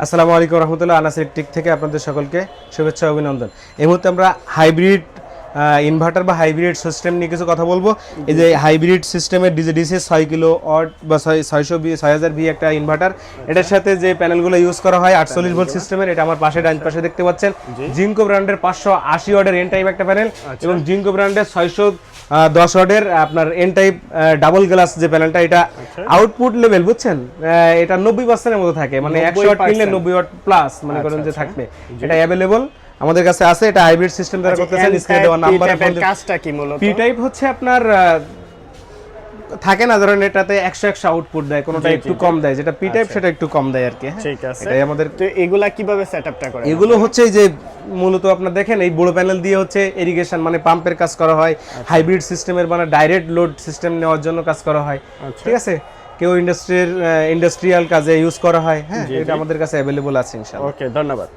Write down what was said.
আসসালামু আলাইকুম রহমতুল্লাহ। আনাস ইলেকট্রিক থেকে আপনাদের সকলকে শুভেচ্ছা ও অভিনন্দন। এই মুহূর্তে আমরা হাইব্রিড ইনভার্টার বা হাইব্রিড সিস্টেম নিয়ে কিছু কথা বলবো। এই যে হাইব্রিড সিস্টেমের ডিসি 6 কিলো ওয়াট বা 6000 ভি একটা ইনভার্টার, এটার সাথে যে প্যানেলগুলো ইউজ করা হয় 48 ভোল্ট সিস্টেমের, এটা আমার পাশে ডান পাশে দেখতে পাচ্ছেন। জিঙ্কো ব্র্যান্ডের 580 ওয়াটের এন টাইপ একটা প্যানেল এবং জিঙ্কো ব্র্যান্ডের 610 ওয়াটের আপনার এন টাইপ ডাবল গ্লাস যে প্যানেলটা, এটা আউটপুট লেভেল বুঝছেন, এটা 90% এর মতো থাকে, মানে 100 ওয়াট কিনলে 90 ওয়াট প্লাস মনে করেন যে থাকবে। এটা अवेलेबल আমাদের কাছে আছে। এটা হাইব্রিড সিস্টেম দ্বারা করতেছেন। স্ক্রিনে দেওয়া নাম্বারে ফোন দিন। কাজটা কি মূলত? পি টাইপ হচ্ছে আপনার থাকে না, ধরেন এটাতে 100 আউটপুট দেয়, কোনটা একটু কম দেয়, যেটা পি টাইপ সেটা একটু কম দেয় আর কি। হ্যাঁ, ঠিক আছে। এটাই আমাদের। তো এগুলা কিভাবে সেটআপটা করে? এগুলো হচ্ছে এই যে মূলত আপনারা দেখেন এই বড় প্যানেল দিয়ে হচ্ছে ইরিগেশন মানে পাম্পের কাজ করা হয়। হাইব্রিড সিস্টেমের মানে ডাইরেক্ট লোড সিস্টেম নেওয়ার জন্য কাজ করা হয়। ঠিক আছে, কেউ ইন্ডাস্ট্রিয়াল কাজে ইউজ করা হয়। হ্যাঁ, এটা আমাদের কাছে अवेलेबल আছে ইনশাআল্লাহ। ওকে, ধন্যবাদ।